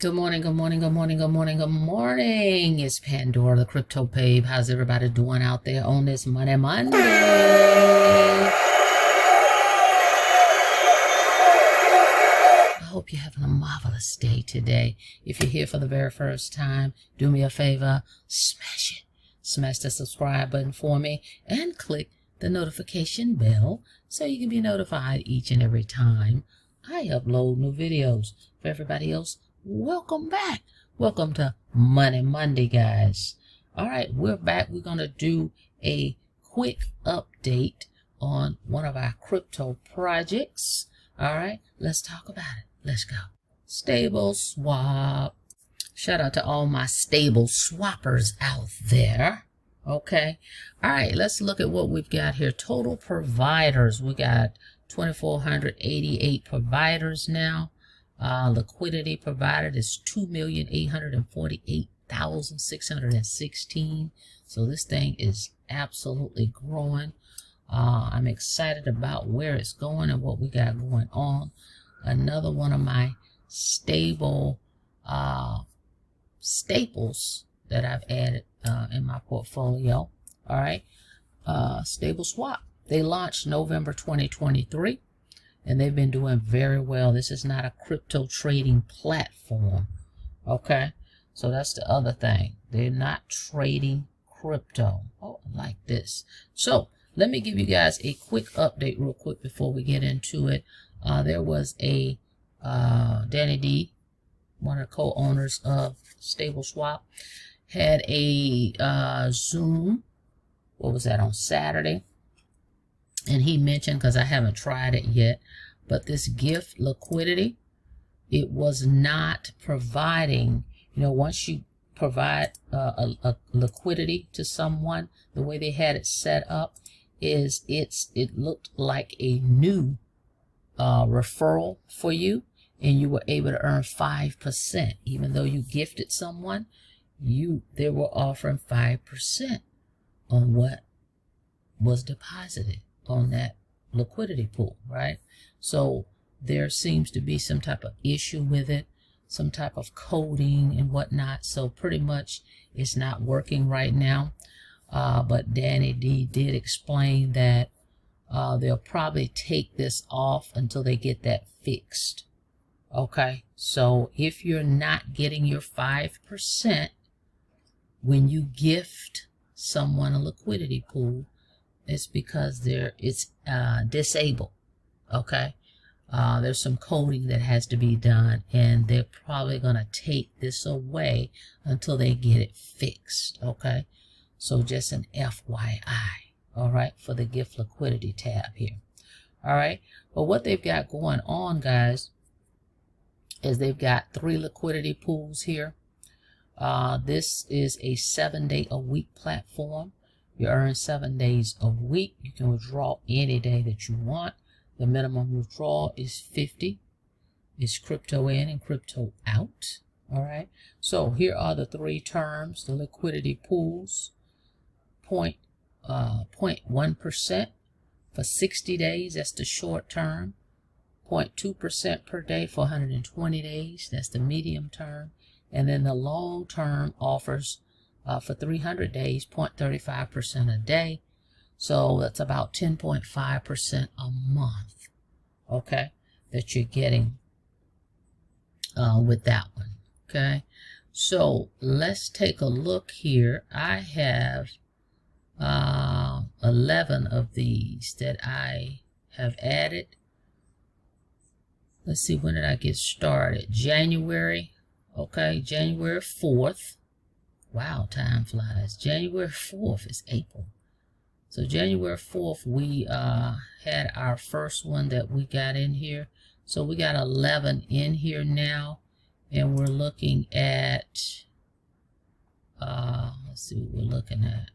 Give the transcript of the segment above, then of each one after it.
Good morning, good morning, good morning, good morning, good morning. It's Pandora the Cryptobabe. How's everybody doing out there on this Monday? I hope you're having a marvelous day today. If you're here for the very first time, do me a favor, smash it. Smash the subscribe button for me and click the notification bell so you can be notified each and every time I upload new videos. For everybody else, welcome back. Welcome to Monday, guys. All right, we're back. We're going to do a quick update on one of our crypto projects. All right, let's talk about it. Let's go. Stable swap. Shout out to all my stable swappers out there. Okay. All right, let's look at what we've got here. Total providers. We got 2,488 providers now. Liquidity provided is 2,848,616. So this thing is absolutely growing. I'm excited about where it's going and what we got going on. Another one of my staples that I've added in my portfolio. All right, Stable Swap. They launched November 2023, and they've been doing very well. This is not a crypto trading platform. Okay, so that's the other thing. They're not trading crypto. Oh, I like this. So let me give you guys a quick update real quick before we get into it. There was a Danny D, one of the co-owners of Stable Swap, had a Zoom. What was that, on Saturday? And he mentioned, because I haven't tried it yet, but this gift liquidity, it was not providing, once you provide a liquidity to someone, the way they had it set up is it looked like a new referral for you, and you were able to earn 5%. Even though you gifted someone, they were offering 5% on what was deposited on that liquidity pool, right? So there seems to be some type of issue with it, some type of coding and whatnot. So pretty much it's not working right now. But Danny D did explain that they'll probably take this off until they get that fixed. Okay, so if you're not getting your 5% when you gift someone a liquidity pool, it's because it's disabled. Okay, there's some coding that has to be done, and they're probably going to take this away until they get it fixed. Okay, so just an FYI. All right, for the gift liquidity tab here. All right, but what they've got going on, guys, is they've got 3 liquidity pools here. This is a 7-day-a-week platform. You earn 7 days a week. You can withdraw any day that you want. The minimum withdrawal is 50. It's crypto in and crypto out. All right, so here are the 3 terms. The liquidity pools, 0.1% for 60 days. That's the short term. 0.2% per day for 120 days. That's the medium term. And then the long term offers for 300 days, 0.35% a day. So that's about 10.5% a month, okay, that you're getting with that one. Okay, so let's take a look here. I have 11 of these that I have added. Let's see, when did I get started? January. Okay, January 4th. Wow, time flies. January 4th is April. So January 4th, we had our first one that we got in here. So we got 11 in here now. And we're looking at, let's see what we're looking at.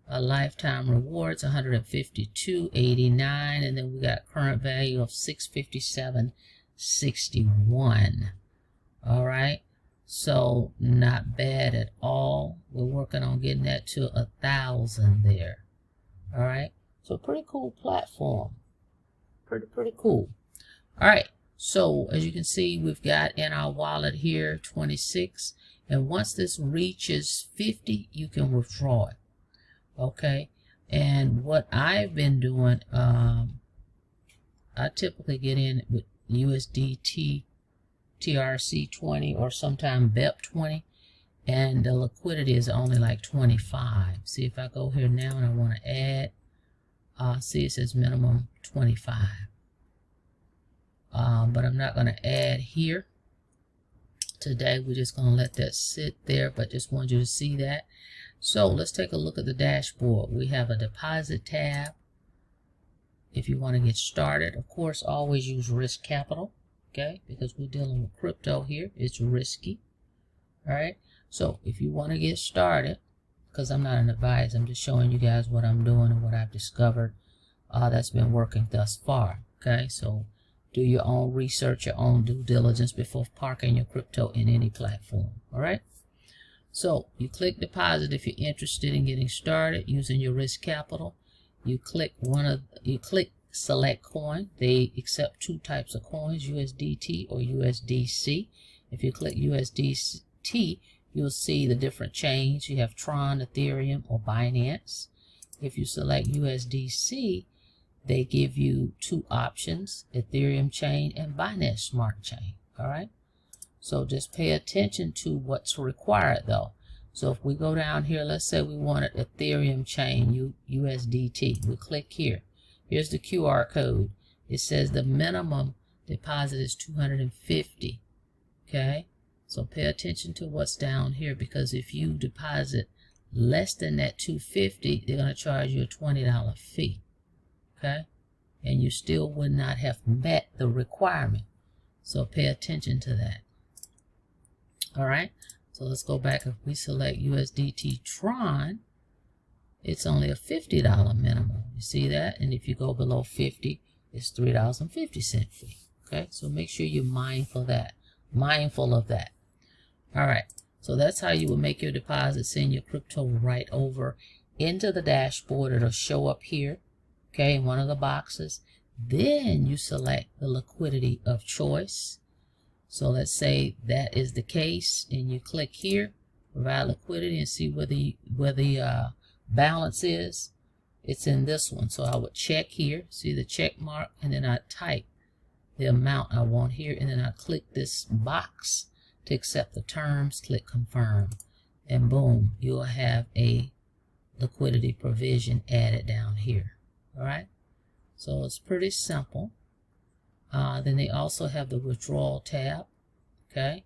A lifetime rewards, 152.89, and then we got current value of 657.61. All right, so not bad at all. We're working on getting that to 1,000 there. All right, so pretty cool platform. Pretty cool. All right, So as you can see, we've got in our wallet here 26, and once this reaches 50, you can withdraw it. Okay, and what I've been doing, I typically get in with USDT TRC20 or sometime BEP20, and the liquidity is only like 25. See, if I go here now and I want to add, see it says minimum 25. But I'm not going to add here today. We're just going to let that sit there, but just want you to see that. So let's take a look at the dashboard. We have a deposit tab. If you want to get started, of course, always use risk capital, okay? Because we're dealing with crypto here. It's risky, all right? So if you want to get started, because I'm not an advisor, I'm just showing you guys what I'm doing and what I've discovered that's been working thus far, okay? So do your own research, your own due diligence before parking your crypto in any platform, all right? So you click deposit if you're interested in getting started using your risk capital. You click select coin. They accept two types of coins, USDT or USDC. If you click USDT, you'll see the different chains. You have Tron, Ethereum, or Binance. If you select USDC, they give you two options, Ethereum chain and Binance Smart Chain, all right? So just pay attention to what's required though. So if we go down here, let's say we wanted Ethereum chain, USDT. We click here. Here's the QR code. It says the minimum deposit is 250. Okay? So pay attention to what's down here, because if you deposit less than that 250, they're going to charge you a $20 fee. Okay? And you still would not have met the requirement. So pay attention to that. All right, so let's go back. If we select USDT Tron, it's only a $50 minimum. You see that? And if you go below 50, it's $3.50 fee. Okay, so make sure you're mindful of that. All right, so that's how you will make your deposit. Send your crypto right over into the dashboard. It'll show up here, okay, in one of the boxes. Then you select the liquidity of choice. So let's say that is the case, and you click here, provide liquidity, and see where the balance is. It's in this one. So I would check here, see the check mark, and then I type the amount I want here, and then I click this box to accept the terms, click confirm, and boom, you'll have a liquidity provision added down here. All right, so it's pretty simple. Then they also have the withdrawal tab, okay?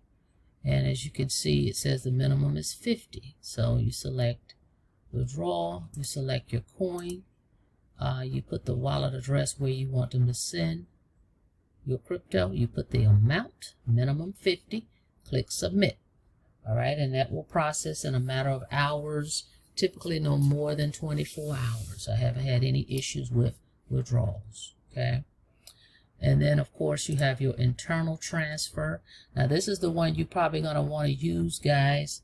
And as you can see, it says the minimum is 50. So you select withdrawal, you select your coin, you put the wallet address where you want them to send your crypto, you put the amount, minimum 50, click submit. All right, and that will process in a matter of hours, typically no more than 24 hours. I haven't had any issues with withdrawals, okay? And then, of course, you have your internal transfer. Now, this is the one you're probably going to want to use, guys,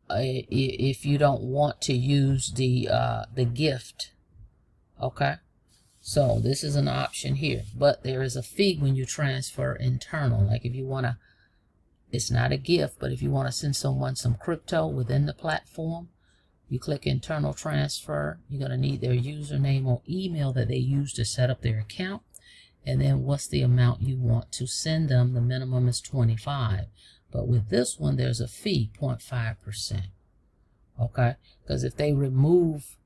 if you don't want to use the gift. Okay? So, this is an option here. But there is a fee when you transfer internal. Like if you want to, it's not a gift, but if you want to send someone some crypto within the platform, you click internal transfer. You're going to need their username or email that they use to set up their account. And then what's the amount you want to send them. The minimum is 25. But with this one, there's a fee, 0.5%. Okay? Because if they remove,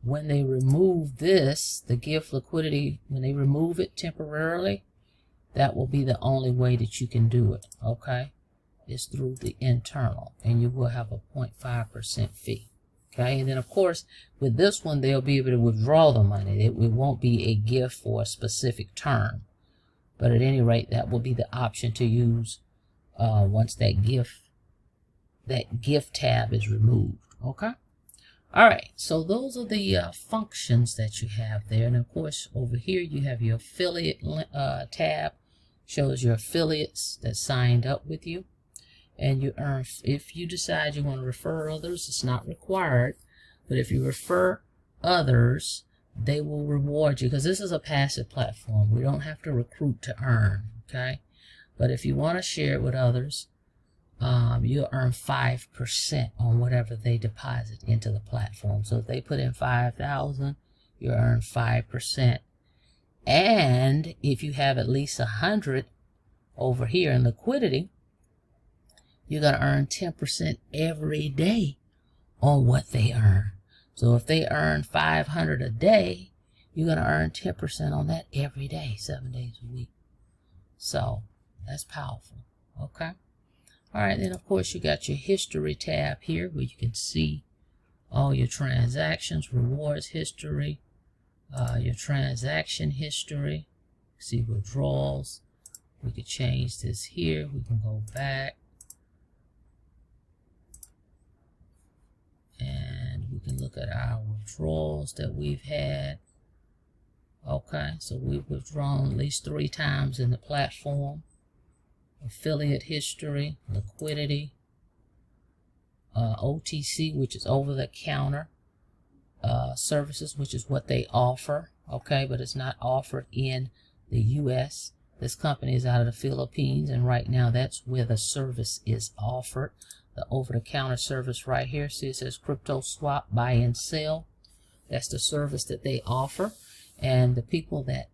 when they remove this, the gift liquidity, when they remove it temporarily, that will be the only way that you can do it. Okay? It's through the internal. And you will have a 0.5% fee. Okay, and then of course, with this one, they'll be able to withdraw the money. It won't be a gift for a specific term. But at any rate, that will be the option to use once that gift tab is removed. Okay? All right, so those are the functions that you have there. And of course, over here, you have your affiliate tab. Shows your affiliates that signed up with you. And you earn, if you decide you want to refer others, it's not required, but if you refer others, they will reward you, because this is a passive platform. We don't have to recruit to earn, okay? But if you want to share it with others, you'll earn 5% on whatever they deposit into the platform. So if they put in 5,000, you earn 5%. And if you have at least 100 over here in liquidity, you're going to earn 10% every day on what they earn. So if they earn 500 a day, you're going to earn 10% on that every day, 7 days a week. So that's powerful. Okay. All right. Then, of course, you got your history tab here where you can see all your transactions, rewards history, your transaction history, see withdrawals. We could change this here. We can go back. And we can look at our withdrawals that we've had. Okay, so we've withdrawn at least 3 times in the platform. Affiliate history, liquidity, OTC, which is over the counter, services, which is what they offer. Okay, but it's not offered in the US. This company is out of the Philippines, and right now that's where the service is offered. The over-the-counter service right here. See, it says crypto swap, buy and sell. That's the service that they offer. And the people that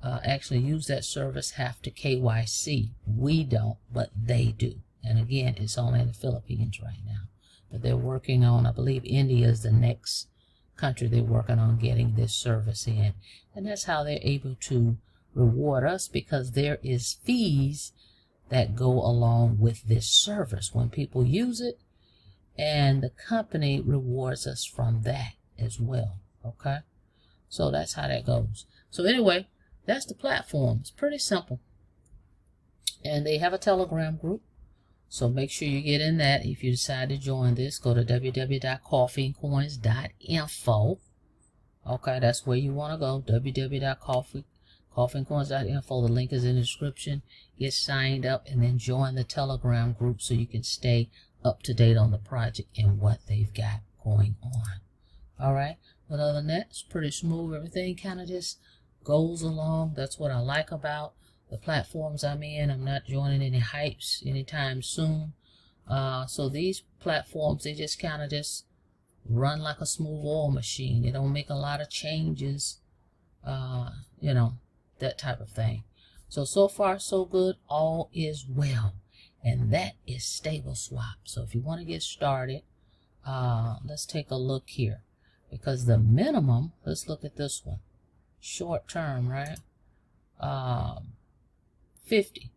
actually use that service have to KYC. We don't, but they do. And again, it's only in the Philippines right now. But they're working on, I believe India is the next country they're working on getting this service in. And that's how they're able to reward us, because there is fees that go along with this service when people use it, and the company rewards us from that as well. Okay, so that's how that goes. So anyway, that's the platform. It's pretty simple, and they have a Telegram group, so make sure you get in that. If you decide to join this, go to www.coffeeandcoins.info. Okay, that's where you want to go. www.coffeeandcoins.info. The link is in the description. Get signed up and then join the Telegram group so you can stay up to date on the project and what they've got going on. All right. But other than that, it's pretty smooth. Everything kind of just goes along. That's what I like about the platforms I'm in. I'm not joining any hypes anytime soon. So these platforms, they just kind of just run like a smooth oil machine. They don't make a lot of changes, you know, that type of thing. So far so good. All is well, and that is stable swap. So if you want to get started, let's take a look here, because the minimum, let's look at this one, short term, right? 50.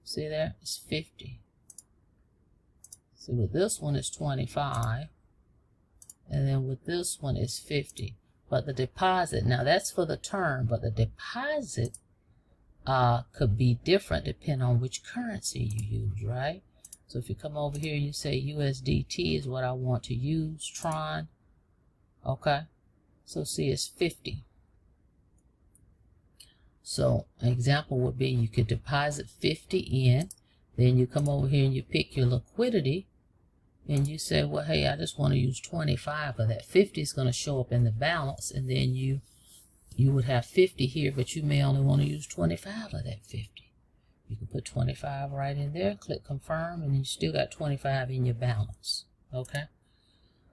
See there, it's 50. See, with this one is 25, and then with this one is 50. But the deposit, now that's for the term, but the deposit could be different depending on which currency you use, right? So if you come over here, you say USDT is what I want to use, Tron. Okay, so see, it's 50. So an example would be you could deposit 50 in, then you come over here and you pick your liquidity, and you say, well, hey, I just want to use 25 of that. 50 is going to show up in the balance, and then you would have 50 here, but you may only want to use 25 of that 50. You can put 25 right in there, click confirm, and you still got 25 in your balance. Okay,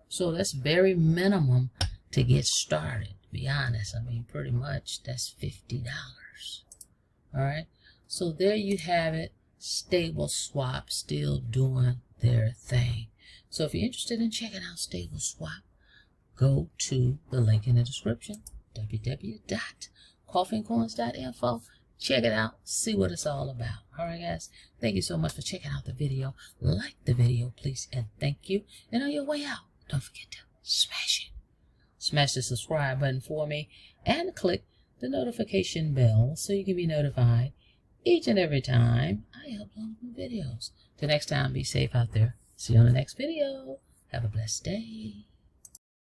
so that's very minimum to get started, to be honest. I mean, pretty much that's $50. All right, so there you have it. Stable swap still doing their thing. So if you're interested in checking out stable swap, go to the link in the description, www.coffeeandcoins.info. Check it out, see what it's all about. All right, guys, thank you so much for checking out the video. Like the video, please, and thank you. And on your way out, don't forget to smash it. Smash the subscribe button for me and click the notification bell so you can be notified each and every time I upload new videos. Till next time, be safe out there. See you on the next video. Have a blessed day.